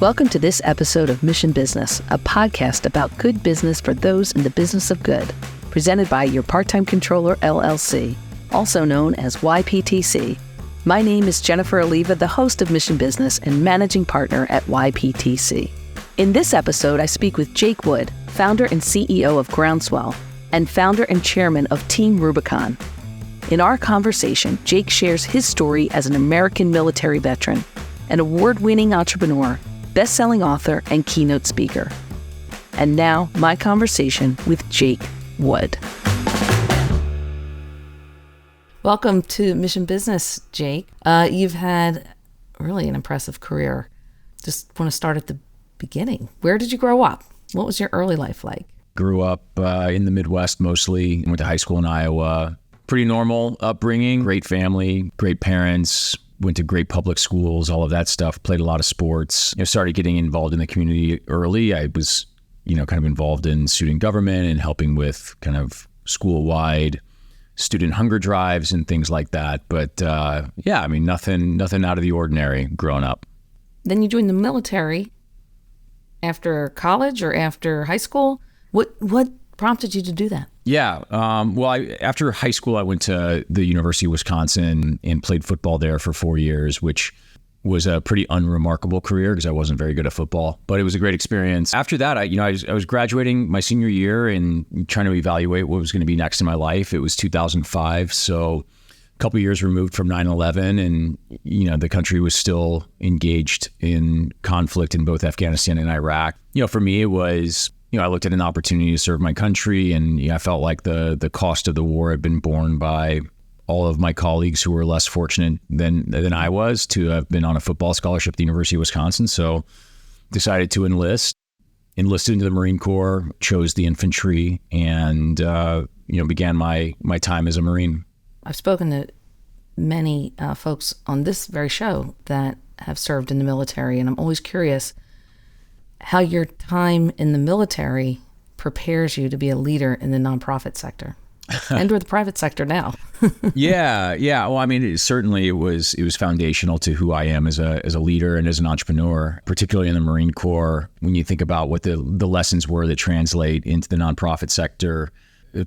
Welcome to this episode of Mission Business, a podcast about good business for those in the business of good, presented by your Part-Time Controller, LLC, also known as YPTC. My name is Jennifer Alleva, the host of Mission Business and managing partner at YPTC. In this episode, I speak with Jake Wood, founder and CEO of Groundswell, and founder and chairman of Team Rubicon. In our conversation, Jake shares his story as an American military veteran, an award-winning entrepreneur, best-selling author, and keynote speaker. And now, my conversation with Jake Wood. Welcome to Mission Business, Jake. You've had really an impressive career. Just want to start at the beginning. Where did you grow up? What was your early life like? Grew up in the Midwest mostly. Went to high school in Iowa. Pretty normal upbringing. Great family, great parents. Went to great public schools, all of that stuff. Played a lot of sports. Started getting involved in the community early. I was, kind of involved in student government and helping with kind of school-wide student hunger drives and things like that. But nothing out of the ordinary growing up. Then you joined the military after college or after high school. What prompted you to do that? Yeah. After high school, I went to the University of Wisconsin and played football there for 4 years, which was a pretty unremarkable career because I wasn't very good at football, but it was a great experience. After that, I was graduating my senior year and trying to evaluate what was going to be next in my life. It was 2005. So a couple of years removed from 9/11, and, the country was still engaged in conflict in both Afghanistan and Iraq. For me, it was, I looked at an opportunity to serve my country, and I felt like the cost of the war had been borne by all of my colleagues who were less fortunate than I was to have been on a football scholarship at the University of Wisconsin. So decided to enlisted into the Marine Corps, chose the infantry, and began my time as a Marine. I've spoken to many folks on this very show that have served in the military, and I'm always curious how your time in the military prepares you to be a leader in the nonprofit sector and or the private sector now. Yeah. Well, it was foundational to who I am as a leader and as an entrepreneur, particularly in the Marine Corps. When you think about what the lessons were that translate into the nonprofit sector,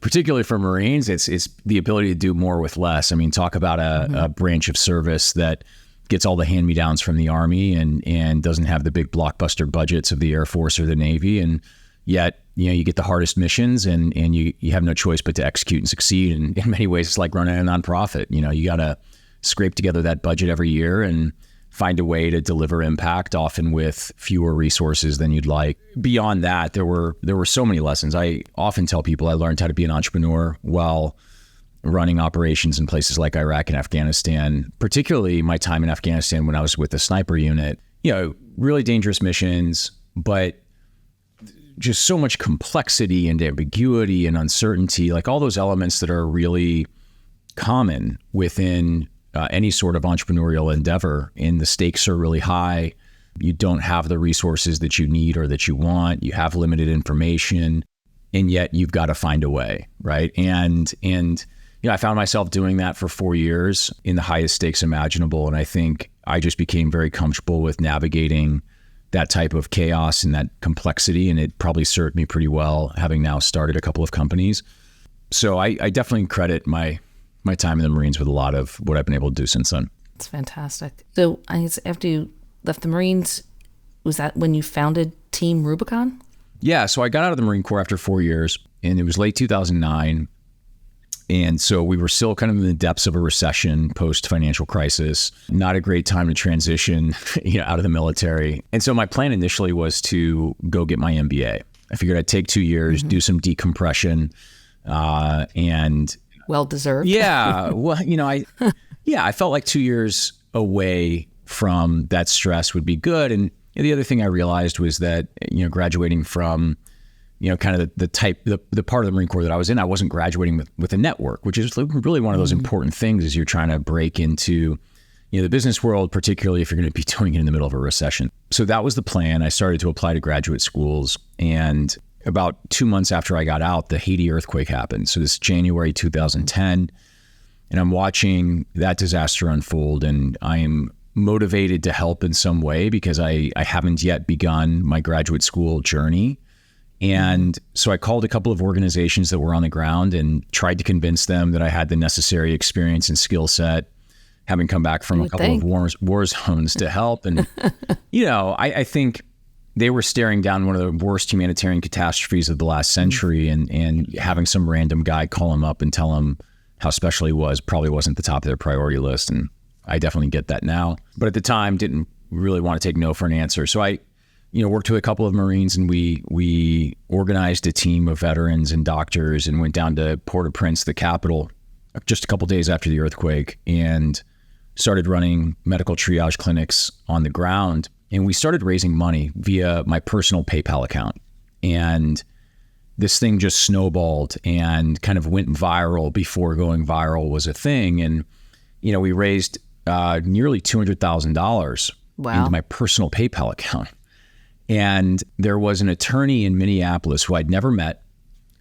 particularly for Marines, it's the ability to do more with less. Talk about a branch of service that gets all the hand-me-downs from the Army and doesn't have the big blockbuster budgets of the Air Force or the Navy. And yet, you get the hardest missions and you have no choice but to execute and succeed. And in many ways, it's like running a nonprofit. You got to scrape together that budget every year and find a way to deliver impact, often with fewer resources than you'd like. Beyond that, there were so many lessons. I often tell people I learned how to be an entrepreneur while running operations in places like Iraq and Afghanistan, particularly my time in Afghanistan when I was with the sniper unit. Really dangerous missions, but just so much complexity and ambiguity and uncertainty, like all those elements that are really common within any sort of entrepreneurial endeavor. And the stakes are really high. You don't have the resources that you need or that you want. You have limited information, and yet you've got to find a way, right? And I found myself doing that for 4 years in the highest stakes imaginable. And I think I just became very comfortable with navigating that type of chaos and that complexity. And it probably served me pretty well, having now started a couple of companies. So I definitely credit my time in the Marines with a lot of what I've been able to do since then. It's fantastic. So I guess after you left the Marines, was that when you founded Team Rubicon? Yeah. So I got out of the Marine Corps after 4 years, and it was late 2009. And so we were still kind of in the depths of a recession post-financial crisis. Not a great time to transition out of the military. And so my plan initially was to go get my MBA. I figured I'd take 2 years, do some decompression, and well-deserved. Yeah. Well, I felt like 2 years away from that stress would be good. And the other thing I realized was that, graduating from kind of the part of the Marine Corps that I was in, I wasn't graduating with a network, which is really one of those important things as you're trying to break into, the business world, particularly if you're going to be doing it in the middle of a recession. So that was the plan. I started to apply to graduate schools, and about 2 months after I got out, the Haiti earthquake happened. So this is January 2010, and I'm watching that disaster unfold, and I am motivated to help in some way because I haven't yet begun my graduate school journey. And so I called a couple of organizations that were on the ground and tried to convince them that I had the necessary experience and skill set, having come back from a couple of war zones to help. And, I think they were staring down one of the worst humanitarian catastrophes of the last century, and having some random guy call him up and tell him how special he was probably wasn't the top of their priority list. And I definitely get that now. But at the time, didn't really want to take no for an answer. So I worked with a couple of Marines, and we organized a team of veterans and doctors and went down to Port-au-Prince, the capital, just a couple of days after the earthquake, and started running medical triage clinics on the ground. And we started raising money via my personal PayPal account. And this thing just snowballed and kind of went viral before going viral was a thing. And, we raised nearly $200,000 into my personal PayPal account. And there was an attorney in Minneapolis who I'd never met,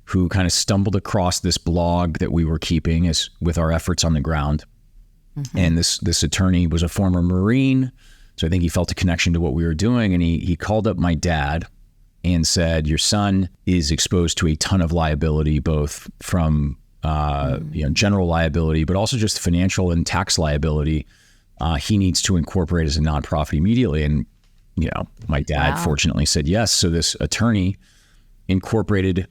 who kind of stumbled across this blog that we were keeping with our efforts on the ground. Mm-hmm. And this attorney was a former Marine. So I think he felt a connection to what we were doing. And he called up my dad and said, your son is exposed to a ton of liability, both from general liability, but also just financial and tax liability. He needs to incorporate as a nonprofit immediately. And my dad fortunately said yes. So this attorney incorporated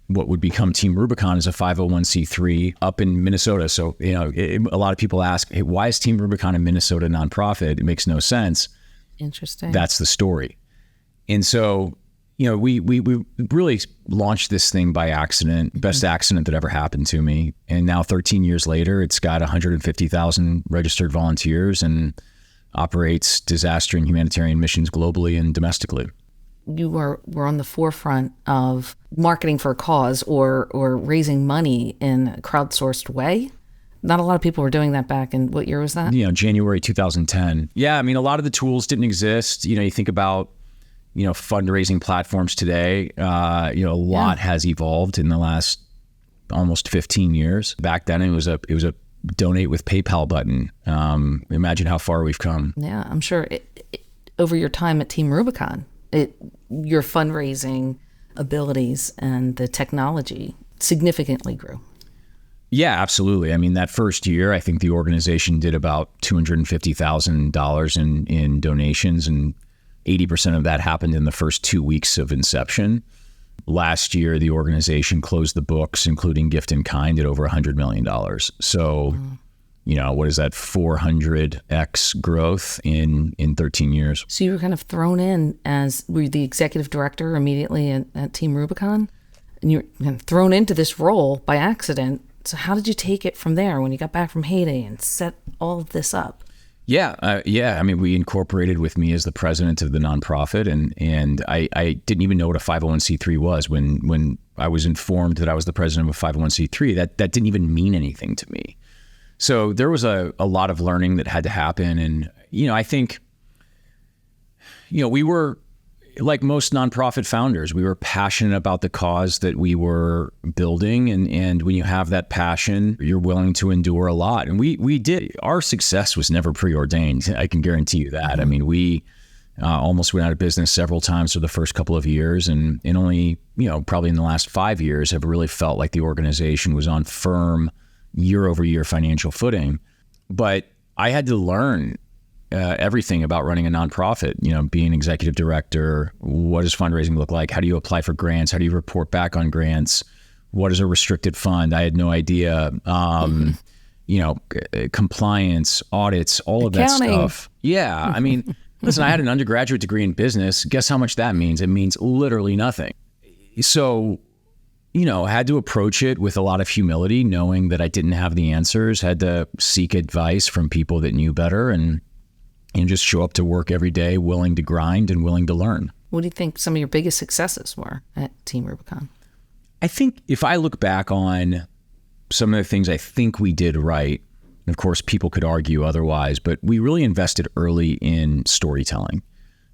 what would become Team Rubicon as a 501c3 up in Minnesota. So, a lot of people ask, hey, why is Team Rubicon a Minnesota nonprofit? It makes no sense. Interesting. That's the story. And so, we really launched this thing by accident, best accident that ever happened to me. And now 13 years later, it's got 150,000 registered volunteers and operates disaster and humanitarian missions globally and domestically. You were on the forefront of marketing for a cause or raising money in a crowdsourced way. Not a lot of people were doing that back in, what year was that? January 2010. Yeah, I mean, a lot of the tools didn't exist. You think about, fundraising platforms today. A lot has evolved in the last almost 15 years. Back then, it was a donate with PayPal button. Imagine how far we've come. Yeah, I'm sure over your time at Team Rubicon, your fundraising abilities and the technology significantly grew. Yeah, absolutely. I mean, that first year, I think the organization did about $250,000 in donations, and 80% of that happened in the first 2 weeks of inception. Last year, the organization closed the books, including gift in kind, at over $100 million. So, what is that? 400x growth in 13 years. So you were kind of thrown in were you the executive director immediately at Team Rubicon? And you were kind of thrown into this role by accident. So how did you take it from there when you got back from Haiti and set all of this up? Yeah. I mean, we incorporated with me as the president of the nonprofit, and I didn't even know what a 501c3 was when I was informed that I was the president of a 501c3. That didn't even mean anything to me. So there was a lot of learning that had to happen. And, I think, we were, like most nonprofit founders, we were passionate about the cause that we were building. And when you have that passion, you're willing to endure a lot. And we did. Our success was never preordained. I can guarantee you that. Mm-hmm. I mean, we almost went out of business several times for the first couple of years. And only, probably in the last 5 years have really felt like the organization was on firm year-over-year financial footing. But I had to learn everything about running a nonprofit, being executive director. What does fundraising look like? How do you apply for grants? How do you report back on grants? What is a restricted fund? I had no idea. Compliance, audits, all of Accounting. That stuff. Yeah. I mean, listen, I had an undergraduate degree in business. Guess how much that means? It means literally nothing. So, I had to approach it with a lot of humility, knowing that I didn't have the answers, had to seek advice from people that knew better, and just show up to work every day, willing to grind and willing to learn. What do you think some of your biggest successes were at Team Rubicon? I think if I look back on some of the things I think we did right, and of course people could argue otherwise, but we really invested early in storytelling.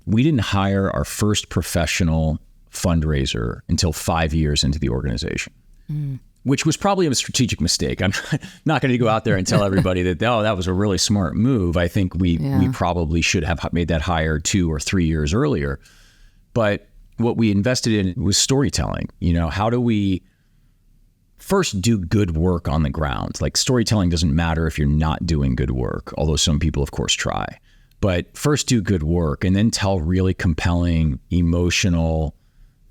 We didn't hire our first professional fundraiser until 5 years into the organization. which was probably a strategic mistake. I'm not going to go out there and tell everybody that, oh, that was a really smart move. I think we probably should have made that hire 2 or 3 years earlier. But what we invested in was storytelling. How do we first do good work on the ground? Like, storytelling doesn't matter if you're not doing good work, although some people, of course, try. But first do good work and then tell really compelling, emotional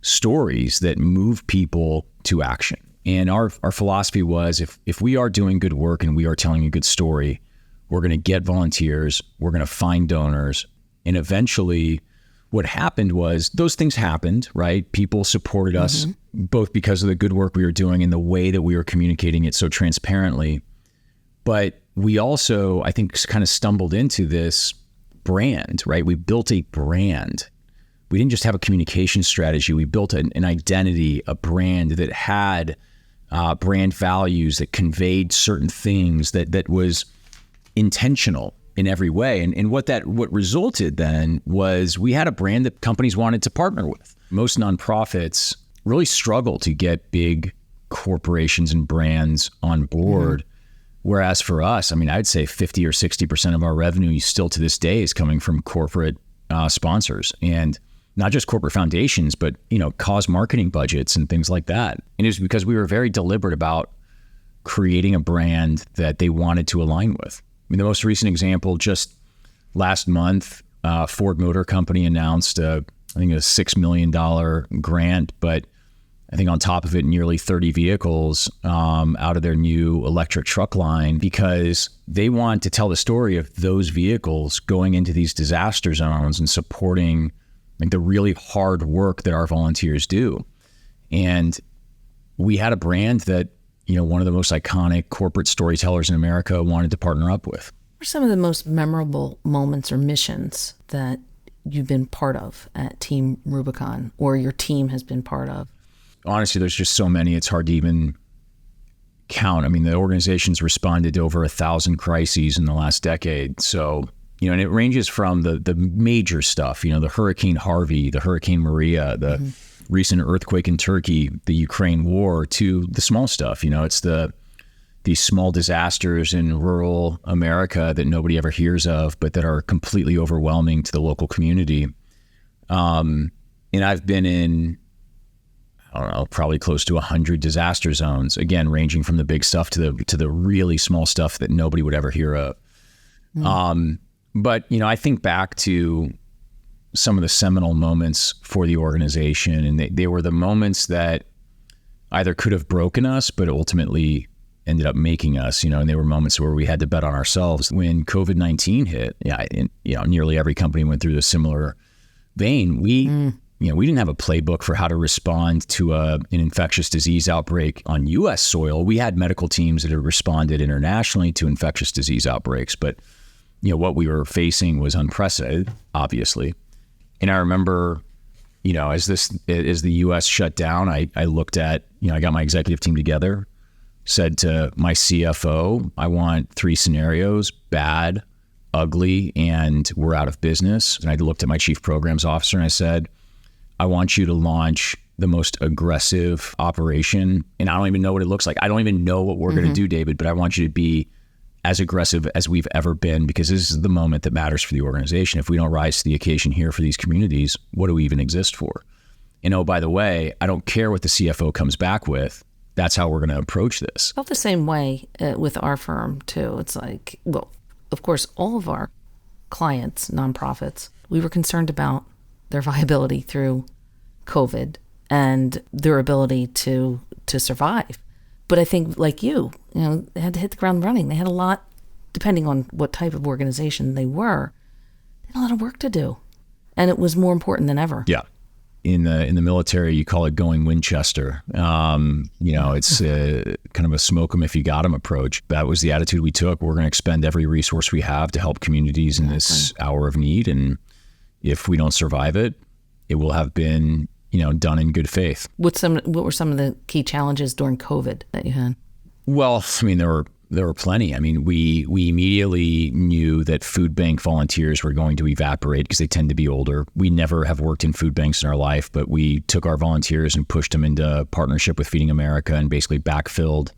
stories that move people to action. And our philosophy was, if we are doing good work and we are telling a good story, we're going to get volunteers, we're going to find donors. And eventually what happened was those things happened, right? People supported us both because of the good work we were doing and the way that we were communicating it so transparently. But we also, I think, kind of stumbled into this brand, right? We built a brand. We didn't just have a communication strategy. We built an identity, a brand that had brand values, that conveyed certain things, that was intentional in every way. And what resulted then was we had a brand that companies wanted to partner with. Most nonprofits really struggle to get big corporations and brands on board. Whereas for us, I'd say 50 or 60% of our revenue still to this day is coming from corporate sponsors, and not just corporate foundations, but, cause marketing budgets and things like that. And it was because we were very deliberate about creating a brand that they wanted to align with. The most recent example, just last month, Ford Motor Company announced, I think, a $6 million grant, but I think on top of it, nearly 30 vehicles out of their new electric truck line, because they want to tell the story of those vehicles going into these disaster zones and supporting the really hard work that our volunteers do. And we had a brand that, one of the most iconic corporate storytellers in America wanted to partner up with. What are some of the most memorable moments or missions that you've been part of at Team Rubicon, or your team has been part of? Honestly, there's just so many, it's hard to even count. The organization's responded to over 1,000 crises in the last decade. So, and it ranges from the major stuff, the Hurricane Harvey, the Hurricane Maria, the recent earthquake in Turkey, the Ukraine war, to the small stuff. It's these small disasters in rural America that nobody ever hears of, but that are completely overwhelming to the local community. And I've been in, probably close to 100 disaster zones, again, ranging from the big stuff to the really small stuff that nobody would ever hear of. But, I think back to some of the seminal moments for the organization, and they were the moments that either could have broken us, but ultimately ended up making us, and they were moments where we had to bet on ourselves. When COVID-19 hit, nearly every company went through a similar vein. We didn't have a playbook for how to respond to an infectious disease outbreak on U.S. soil. We had medical teams that had responded internationally to infectious disease outbreaks, but what we were facing was unprecedented, obviously. And I remember, as the U.S. shut down, I looked at, I got my executive team together, said to my CFO, I want 3 scenarios: bad, ugly, and we're out of business. And I looked at my chief programs officer and I said, I want you to launch the most aggressive operation. And I don't even know what it looks like. I don't even know what we're going to do, David, but I want you to be as aggressive as we've ever been, because this is the moment that matters for the organization. If we don't rise to the occasion here for these communities, what do we even exist for? And oh, by the way, I don't care what the CFO comes back with. That's how we're going to approach this. I felt the same way with our firm too. It's like, well, of course, all of our clients, nonprofits, we were concerned about their viability through COVID and their ability to survive. But I think, like they had to hit the ground running. They had a lot, depending on what type of organization they were, they had a lot of work to do. And it was more important than ever. Yeah. In the military, you call it going Winchester. It's kind of a smoke 'em if you got 'em approach. That was the attitude we took. We're going to expend every resource we have to help communities in this hour of need. And if we don't survive it, it will have been, done in good faith. What were some of the key challenges during COVID that you had? Well, there were There were plenty. I mean, we immediately knew that food bank volunteers were going to evaporate because they tend to be older. We never have worked in food banks in our life, but we took our volunteers and pushed them into partnership with Feeding America and basically backfilled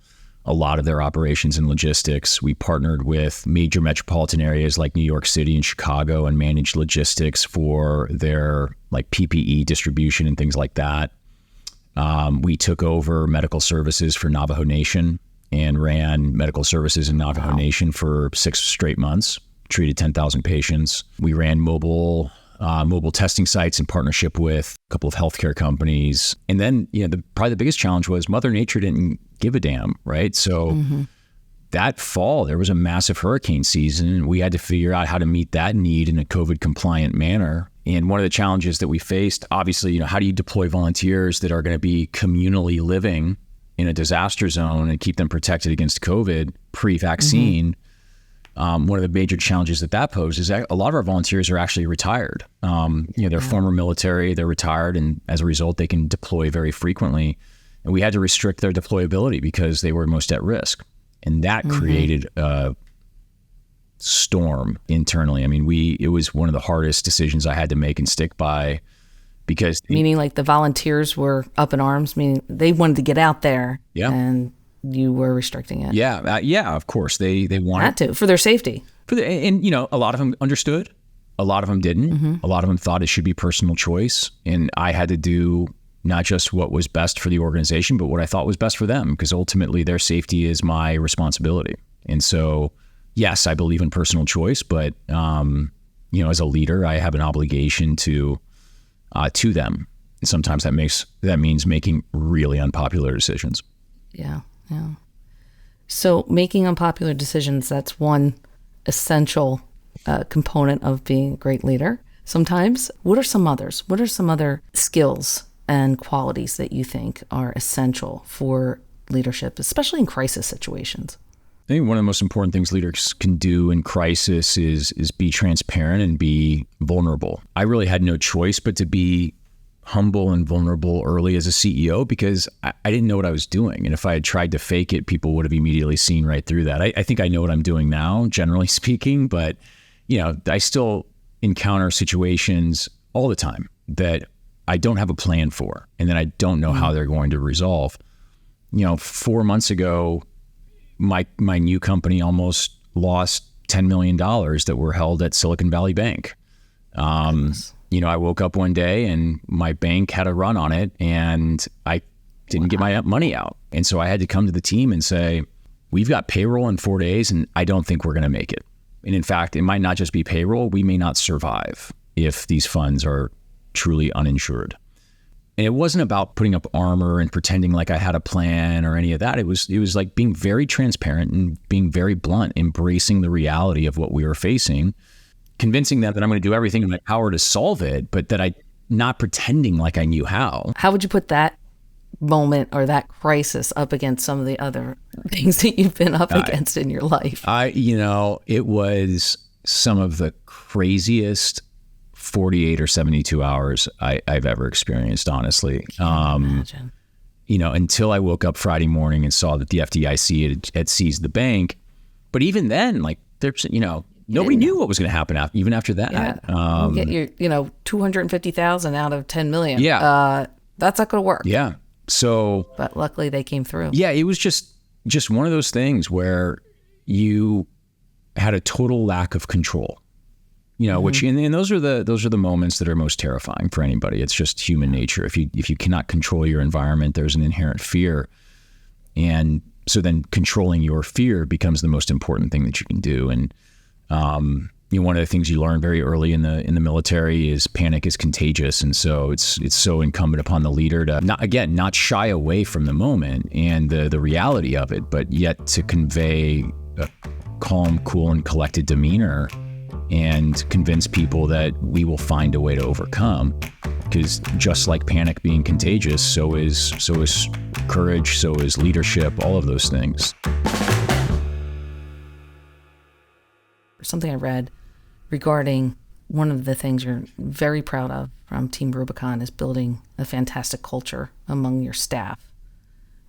a lot of their operations and logistics. We partnered with major metropolitan areas like New York City and Chicago and managed logistics for their like PPE distribution and things like that. We took over medical services for Navajo Nation and ran medical services in Navajo Nation for 6 straight months, treated 10,000 patients. We ran mobile testing sites in partnership with a couple of healthcare companies. And then, probably the biggest challenge was Mother Nature didn't give a damn, right? So that fall, there was a massive hurricane season. We had to figure out how to meet that need in a COVID compliant manner. And one of the challenges that we faced, obviously, how do you deploy volunteers that are going to be communally living in a disaster zone and keep them protected against COVID pre-vaccine? One of the major challenges that posed is that a lot of our volunteers are actually retired. They're former military, they're retired, and as a result, they can deploy very frequently. And we had to restrict their deployability because they were most at risk. And that created a storm internally. I mean, it was one of the hardest decisions I had to make and stick by because... Meaning like the volunteers were up in arms, meaning they wanted to get out there. Yeah. And you were restricting it. Yeah, of course. They wanted... Had to, for their safety. And a lot of them understood. A lot of them didn't. A lot of them thought it should be personal choice. And I had to do not just what was best for the organization, but what I thought was best for them, because ultimately their safety is my responsibility. And so, yes, I believe in personal choice, but, as a leader, I have an obligation to them. And sometimes that means making really unpopular decisions. Yeah. So making unpopular decisions, that's one essential component of being a great leader. Sometimes, what are some others? What are some other skills and qualities that you think are essential for leadership, especially in crisis situations? I think one of the most important things leaders can do in crisis is be transparent and be vulnerable. I really had no choice but to be humble and vulnerable early as a CEO because I didn't know what I was doing. And if I had tried to fake it, people would have immediately seen right through that. I think I know what I'm doing now, generally speaking, but I still encounter situations all the time that I don't have a plan for, and then I don't know how they're going to resolve. 4 months ago, my new company almost lost $10 million that were held at Silicon Valley Bank. I woke up one day and my bank had a run on it and I didn't get my money out. And so I had to come to the team and say, we've got payroll in 4 days and I don't think we're going to make it. And in fact, it might not just be payroll. We may not survive if these funds are truly uninsured. And it wasn't about putting up armor and pretending like I had a plan or any of that. It was like being very transparent and being very blunt, embracing the reality of what we were facing, convincing them that I'm going to do everything in my power to solve it, but that not pretending like I knew how. How would you put that moment or that crisis up against some of the other things that you've been up against in your life? It was some of the craziest 48 or 72 hours I've ever experienced, honestly. Imagine. Until I woke up Friday morning and saw that the FDIC had seized the bank. But even then, nobody knew what was going to happen even after that. Yeah. You get your, $250,000 out of $10 million. Yeah. That's not going to work. Yeah. So, but luckily they came through. Yeah. It was just one of those things where you had a total lack of control, which, and those are the moments that are most terrifying for anybody. It's just human nature. If you cannot control your environment, there's an inherent fear. And so then controlling your fear becomes the most important thing that you can do. And, one of the things you learn very early in the military is panic is contagious. And so it's so incumbent upon the leader to not shy away from the moment and the reality of it, but yet to convey a calm, cool, and collected demeanor and convince people that we will find a way to overcome. Because just like panic being contagious, so is courage, so is leadership, all of those things. Something I read regarding one of the things you're very proud of from Team Rubicon is building a fantastic culture among your staff.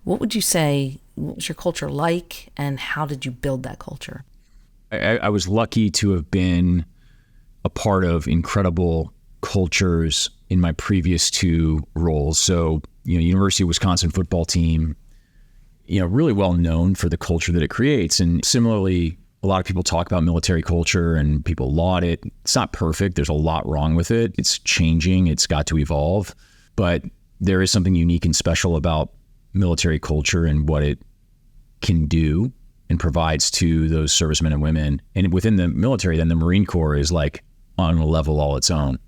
What would you say What was your culture like, and how did you build that culture? I was lucky to have been a part of incredible cultures in my previous two roles. So, University of Wisconsin football team, really well known for the culture that it creates. And similarly, a lot of people talk about military culture and people laud it. It's not perfect. There's a lot wrong with it. It's changing. It's got to evolve. But there is something unique and special about military culture and what it can do and provides to those servicemen and women. And within the military, then the Marine Corps is like on a level all its own.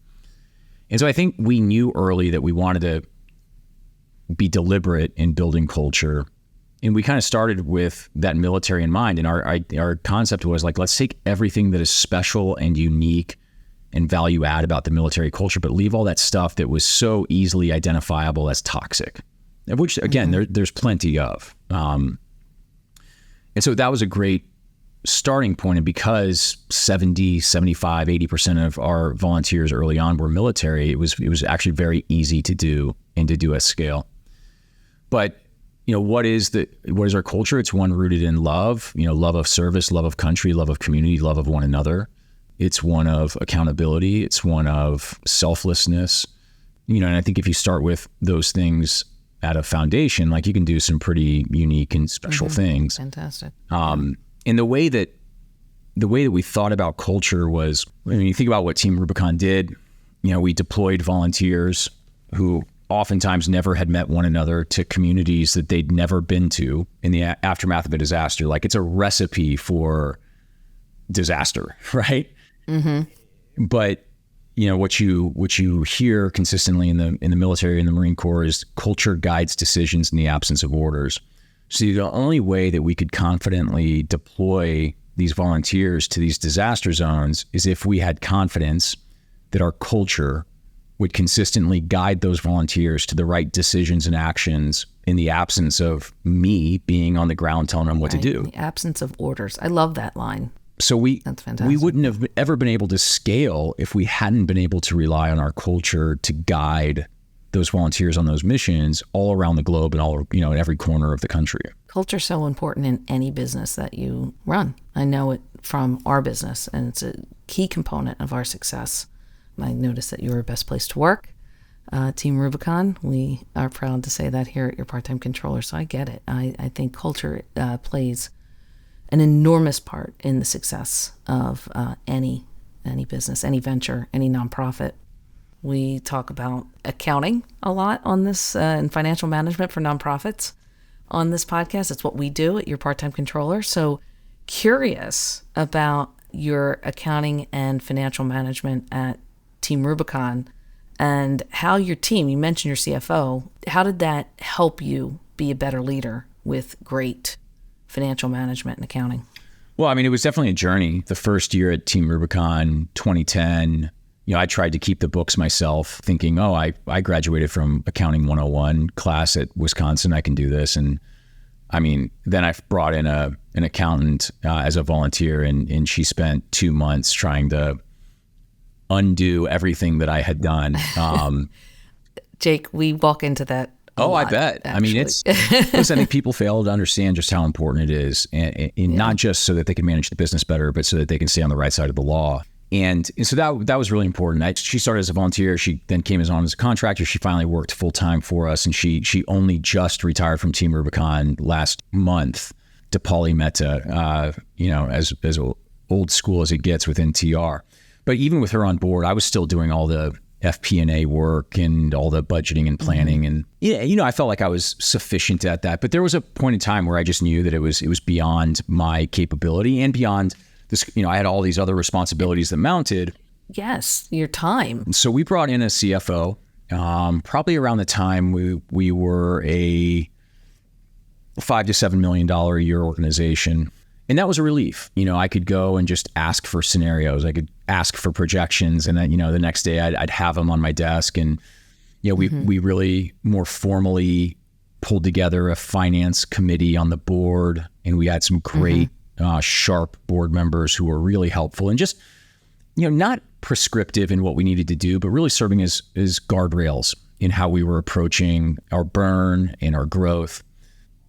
And so I think we knew early that we wanted to be deliberate in building culture. And we kind of started with that military in mind. And our concept was like, let's take everything that is special and unique and value add about the military culture, but leave all that stuff that was so easily identifiable as toxic, of which, again, there's plenty of. And so that was a great starting point. And because 70, 75, 80% of our volunteers early on were military, it was actually very easy to do and to do at scale. But what is our culture? It's one rooted in love, love of service, love of country, love of community, love of one another. It's one of accountability. It's one of selflessness. And I think if you start with those things at a foundation, like you can do some pretty unique and special things. Fantastic. And the way that we thought about culture was, when you think about what Team Rubicon did, we deployed volunteers who oftentimes never had met one another to communities that they'd never been to in the aftermath of a disaster. Like, it's a recipe for disaster, right? Mm-hmm. But what you hear consistently in the military and the Marine Corps is culture guides decisions in the absence of orders. So the only way that we could confidently deploy these volunteers to these disaster zones is if we had confidence that our culture would consistently guide those volunteers to the right decisions and actions in the absence of me being on the ground telling them what to do. In the absence of orders. I love that line. So That's fantastic. We wouldn't have ever been able to scale if we hadn't been able to rely on our culture to guide those volunteers on those missions all around the globe and all, in every corner of the country. Culture is so important in any business that you run. I know it from our business, and it's a key component of our success. I noticed that you're a best place to work. Team Rubicon, we are proud to say that here at your part-time controller, so I get it. I think culture plays an enormous part in the success of any business, any venture, any nonprofit. We talk about accounting a lot on this and financial management for nonprofits on this podcast. It's what we do at your part-time controller. So curious about your accounting and financial management at Team Rubicon and how your team, you mentioned your CFO, how did that help you be a better leader with great financial management and accounting? Well, it was definitely a journey. The first year at Team Rubicon, 2010, I tried to keep the books myself, thinking, I graduated from Accounting 101 class at Wisconsin. I can do this. And then I brought in an accountant as a volunteer, and she spent 2 months trying to undo everything that I had done. Jake, we walk into that. I bet. Actually. I think people fail to understand just how important it is, and not just so that they can manage the business better, but so that they can stay on the right side of the law. And so that was really important. She started as a volunteer. She then came on as a contractor. She finally worked full time for us, and she only just retired from Team Rubicon last month to Paulie Mehta, as old school as it gets within TR. But even with her on board, I was still doing all the FP&A work and all the budgeting and planning. And I felt like I was sufficient at that. But there was a point in time where I just knew that it was beyond my capability and beyond this. I had all these other responsibilities that mounted. Yes, your time. So we brought in a CFO, probably around the time we were a $5 to $7 million a year organization. And that was a relief. I could go and just ask for scenarios. I could ask for projections, and then, the next day I'd have them on my desk. And, we really more formally pulled together a finance committee on the board, and we had some great, sharp board members who were really helpful and just, not prescriptive in what we needed to do, but really serving as guardrails in how we were approaching our burn and our growth.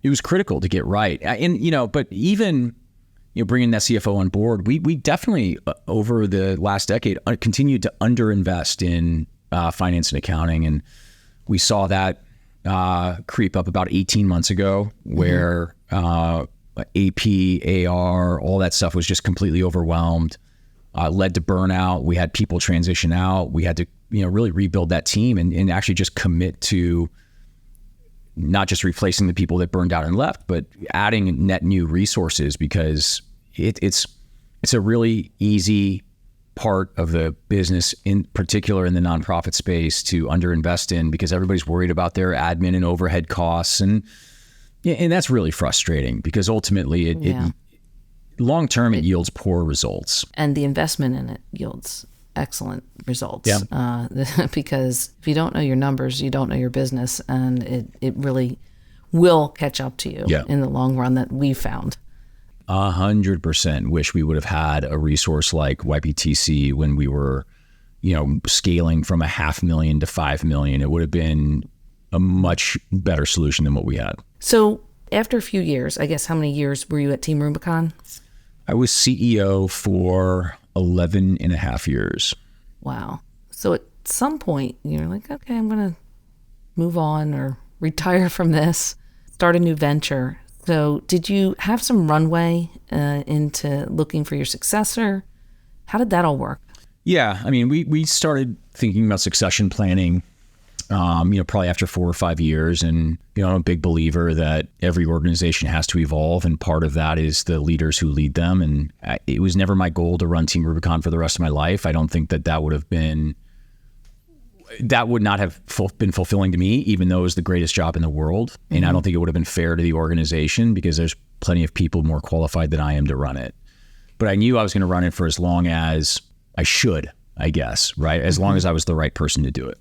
it was critical to get right. And, but even, bringing that CFO on board, we definitely over the last decade continued to underinvest in finance and accounting. And we saw that creep up about 18 months ago where AP, AR, all that stuff was just completely overwhelmed, led to burnout. We had people transition out. We had to, really rebuild that team and actually just commit to not just replacing the people that burned out and left, but adding net new resources, because it's a really easy part of the business, in particular in the nonprofit space, to underinvest in, because everybody's worried about their admin and overhead costs. And that's really frustrating, because ultimately it long term it yields poor results. And the investment in it yields excellent results. Because if you don't know your numbers, you don't know your business, and it really will catch up to you in the long run, that we found. 100% wish we would have had a resource like YPTC when we were, scaling from $500,000 to $5 million. It would have been a much better solution than what we had. So after a few years, I guess, how many years were you at Team Rubicon? I was CEO for 11 and a half years. Wow. So at some point you're like, okay, I'm going to move on or retire from this, start a new venture. So did you have some runway into looking for your successor? How did that all work? Yeah. I mean, we started thinking about succession planning, probably after 4 or 5 years. And, I'm a big believer that every organization has to evolve. And part of that is the leaders who lead them. And it was never my goal to run Team Rubicon for the rest of my life. I don't think that would not have been fulfilling to me, even though it was the greatest job in the world. And I don't think it would have been fair to the organization, because there's plenty of people more qualified than I am to run it. But I knew I was going to run it for as long as I should, I guess, right? As long as I was the right person to do it.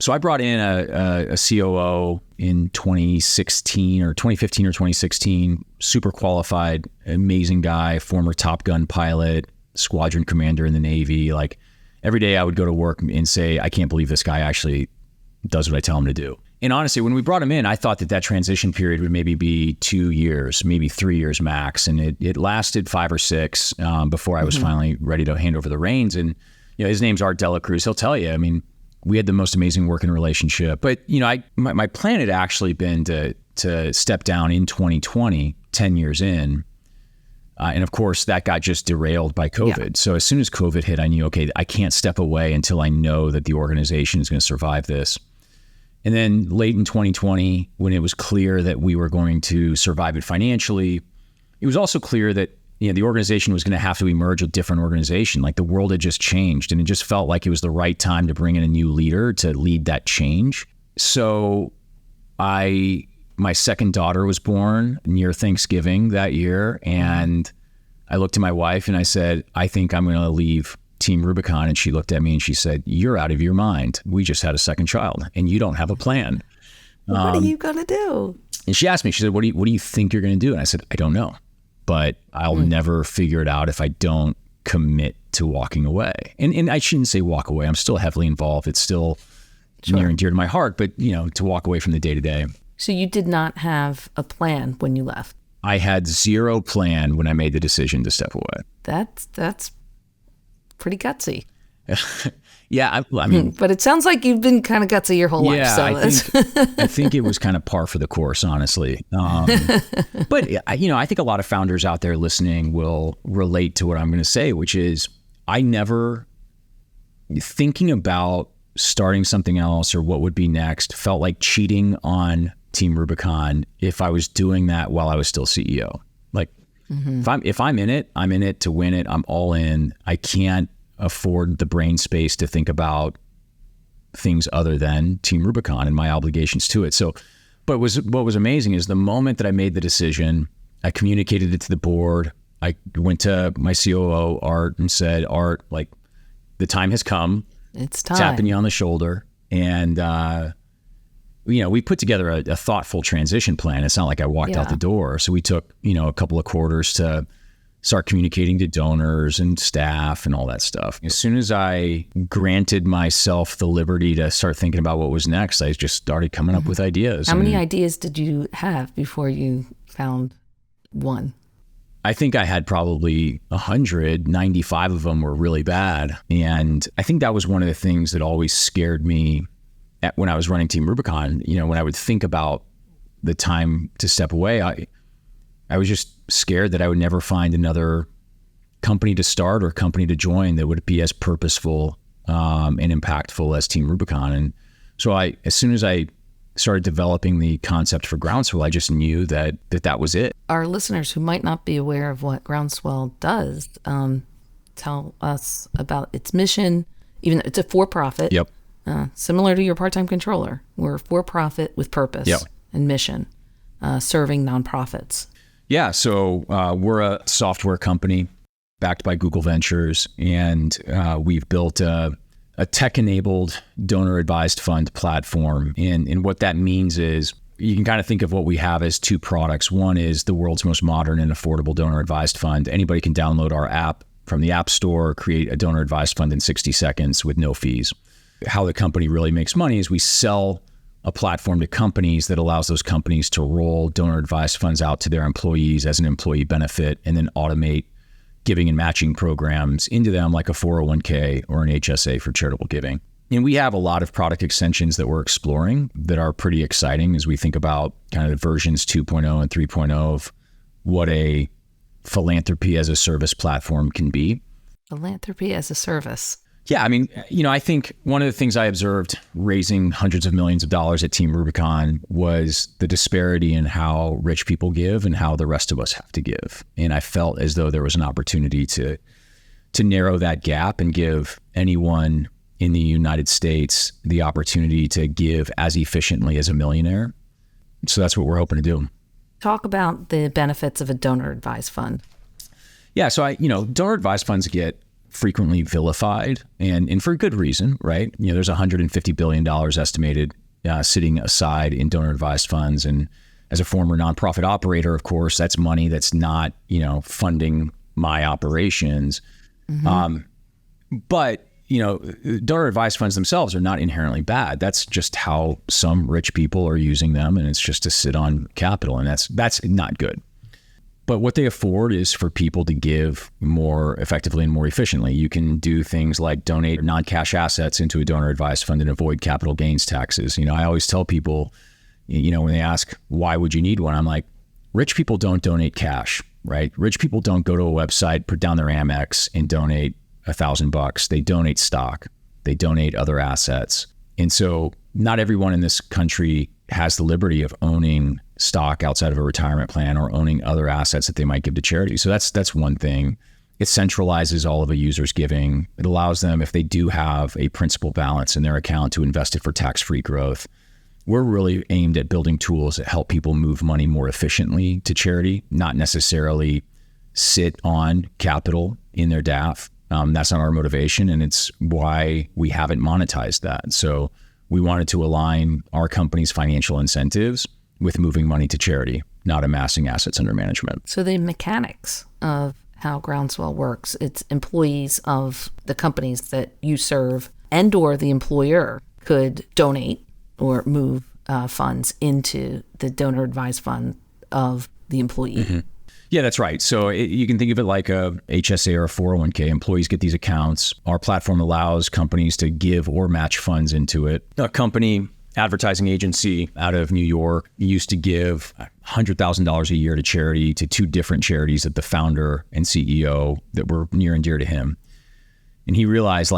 So I brought in a COO in 2015 or 2016, super qualified, amazing guy, former Top Gun pilot, squadron commander in the Navy. Like, every day I would go to work and say, I can't believe this guy actually does what I tell him to do. And honestly, when we brought him in, I thought that transition period would maybe be 2 years, maybe 3 years max. And it lasted 5 or 6 before I was finally ready to hand over the reins. And, his name's Art Dela Cruz. He'll tell you, I mean, we had the most amazing working relationship. But, my plan had actually been to step down in 2020, 10 years in. And of course, that got just derailed by COVID. Yeah. So as soon as COVID hit, I knew, okay, I can't step away until I know that the organization is going to survive this. And then late in 2020, when it was clear that we were going to survive it financially, it was also clear that the organization was going to have to emerge a different organization. Like, the world had just changed, and it just felt like it was the right time to bring in a new leader to lead that change. So my second daughter was born near Thanksgiving that year. And I looked at my wife and I said, I think I'm going to leave Team Rubicon. And she looked at me and she said, you're out of your mind. We just had a second child and you don't have a plan. What are you going to do? And she asked me, she said, what do you think you're going to do? And I said, I don't know, but I'll never figure it out if I don't commit to walking away. And I shouldn't say walk away. I'm still heavily involved. It's still near and dear to my heart, but to walk away from the day to day. So you did not have a plan when you left? I had zero plan when I made the decision to step away. That's pretty gutsy. Yeah, I mean... But it sounds like you've been kind of gutsy your whole life. So I think it was kind of par for the course, honestly. But, I think a lot of founders out there listening will relate to what I'm going to say, which is I never, thinking about starting something else or what would be next, felt like cheating on Team Rubicon if I was doing that while I was still CEO. Like, if I'm in it, I'm in it to win it. I'm all in. I can't afford the brain space to think about things other than Team Rubicon and my obligations to it. So, but what was amazing is the moment that I made the decision, I communicated it to the board. I went to my COO, Art, and said, Art, like, the time has come. It's time. Tapping you on the shoulder. And, we put together a thoughtful transition plan. It's not like I walked out the door. So we took, a couple of quarters to start communicating to donors and staff and all that stuff. As soon as I granted myself the liberty to start thinking about what was next, I just started coming up with ideas. How many ideas did you have before you found one? I think I had probably 100, 95 of them were really bad. And I think that was one of the things that always scared me when I was running Team Rubicon. When I would think about the time to step away, I was just scared that I would never find another company to start or company to join that would be as purposeful and impactful as Team Rubicon. And so as soon as I started developing the concept for Groundswell, I just knew that was it. Our listeners who might not be aware of what Groundswell does, tell us about its mission. Even it's a for-profit. Yep. Similar to your part-time controller. We're for-profit with purpose and mission, serving nonprofits. Yeah, so we're a software company backed by Google Ventures, and we've built a tech-enabled donor-advised fund platform. And what that means is you can kind of think of what we have as two products. One is the world's most modern and affordable donor-advised fund. Anybody can download our app from the App Store, create a donor-advised fund in 60 seconds with no fees. How the company really makes money is we sell a platform to companies that allows those companies to roll donor-advised funds out to their employees as an employee benefit and then automate giving and matching programs into them like a 401k or an HSA for charitable giving. And we have a lot of product extensions that we're exploring that are pretty exciting as we think about kind of the versions 2.0 and 3.0 of what a philanthropy as a service platform can be. Philanthropy as a service. Yeah, I mean, I think one of the things I observed raising hundreds of millions of dollars at Team Rubicon was the disparity in how rich people give and how the rest of us have to give. And I felt as though there was an opportunity to narrow that gap and give anyone in the United States the opportunity to give as efficiently as a millionaire. So that's what we're hoping to do. Talk about the benefits of a donor-advised fund. Yeah, so donor-advised funds get frequently vilified and for good reason, right? There's $150 billion estimated sitting aside in donor advised funds. And as a former nonprofit operator, of course, that's money that's not, funding my operations. Mm-hmm. But donor advised funds themselves are not inherently bad. That's just how some rich people are using them. And it's just to sit on capital. And that's not good. But what they afford is for people to give more effectively and more efficiently. You can do things like donate non-cash assets into a donor-advised fund and avoid capital gains taxes. I always tell people, when they ask, why would you need one? I'm like, rich people don't donate cash, right? Rich people don't go to a website, put down their Amex and donate $1,000. They donate stock. They donate other assets. And so not everyone in this country has the liberty of owning stock outside of a retirement plan or owning other assets that they might give to charity. So that's one thing. It centralizes all of a user's giving. It allows them, if they do have a principal balance in their account, to invest it for tax-free growth. We're really aimed at building tools that help people move money more efficiently to charity, not necessarily sit on capital in their DAF. That's not our motivation, and it's why we haven't monetized that. So we wanted to align our company's financial incentives with moving money to charity, not amassing assets under management. So the mechanics of how Groundswell works, it's employees of the companies that you serve and or the employer could donate or move funds into the donor advised fund of the employee. Mm-hmm. Yeah, that's right. So you can think of it like a HSA or a 401k. Employees get these accounts. Our platform allows companies to give or match funds into it. A company advertising agency out of New York used to give $100,000 a year to charity, to two different charities that the founder and CEO that were near and dear to him. And he realized,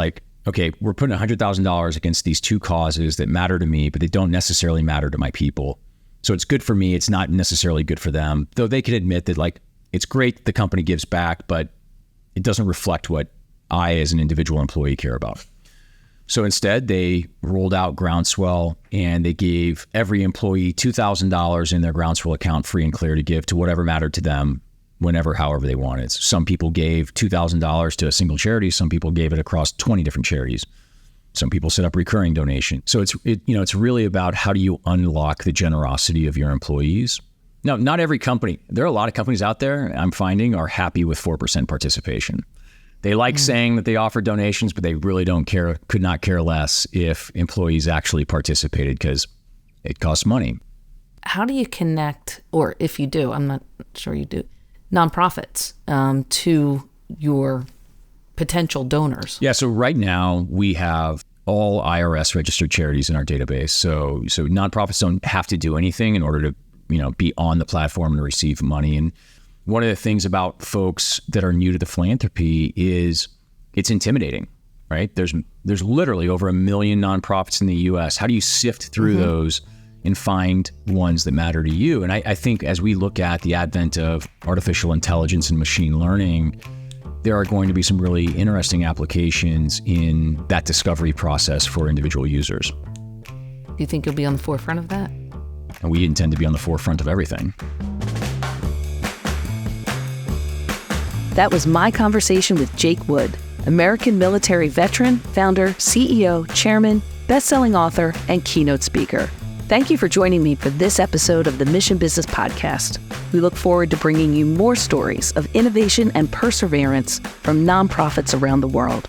okay, we're putting $100,000 against these two causes that matter to me, but they don't necessarily matter to my people. So it's good for me. It's not necessarily good for them, though they can admit that it's great the company gives back, but it doesn't reflect what I as an individual employee care about. So instead, they rolled out Groundswell and they gave every employee $2,000 in their Groundswell account free and clear to give to whatever mattered to them, whenever, however they wanted. So some people gave $2,000 to a single charity. Some people gave it across 20 different charities. Some people set up recurring donation. So it's really about how do you unlock the generosity of your employees No, not every company. There are a lot of companies out there I'm finding are happy with 4% participation. They like saying that they offer donations, but they really could not care less if employees actually participated because it costs money. How do you connect, or if you do, I'm not sure you do, nonprofits to your potential donors? Yeah, so right now we have all IRS registered charities in our database. So nonprofits don't have to do anything in order to, be on the platform and receive money. And one of the things about folks that are new to the philanthropy is it's intimidating, right? There's literally over 1 million nonprofits in the US. How do you sift through those and find ones that matter to you? And I think as we look at the advent of artificial intelligence and machine learning, there are going to be some really interesting applications in that discovery process for individual users. Do you think you'll be on the forefront of that? And we intend to be on the forefront of everything. That was my conversation with Jake Wood, American military veteran, founder, CEO, chairman, best-selling author, and keynote speaker. Thank you for joining me for this episode of the Mission Business Podcast. We look forward to bringing you more stories of innovation and perseverance from nonprofits around the world.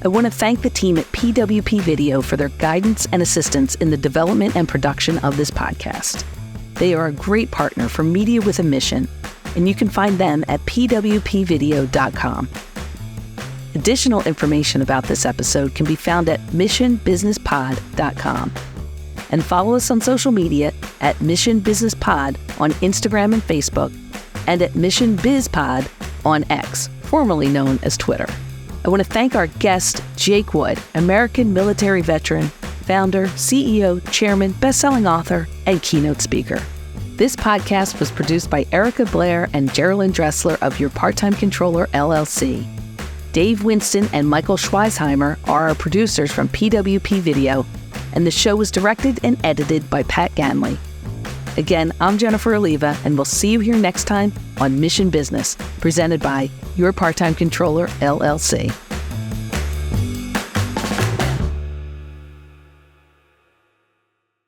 I want to thank the team at PWP Video for their guidance and assistance in the development and production of this podcast. They are a great partner for Media with a Mission, and you can find them at pwpvideo.com. Additional information about this episode can be found at missionbusinesspod.com. And follow us on social media at Mission Business Pod on Instagram and Facebook, and at Mission Biz Pod on X, formerly known as Twitter. I want to thank our guest, Jake Wood, American military veteran, founder, CEO, chairman, best-selling author, and keynote speaker. This podcast was produced by Erica Blair and Geraldine Dressler of Your Part-Time Controller, LLC. Dave Winston and Michael Schweisheimer are our producers from PWP Video, and the show was directed and edited by Pat Ganley. Again, I'm Jennifer Alleva, and we'll see you here next time on Mission Business, presented by Your Part-Time Controller, LLC.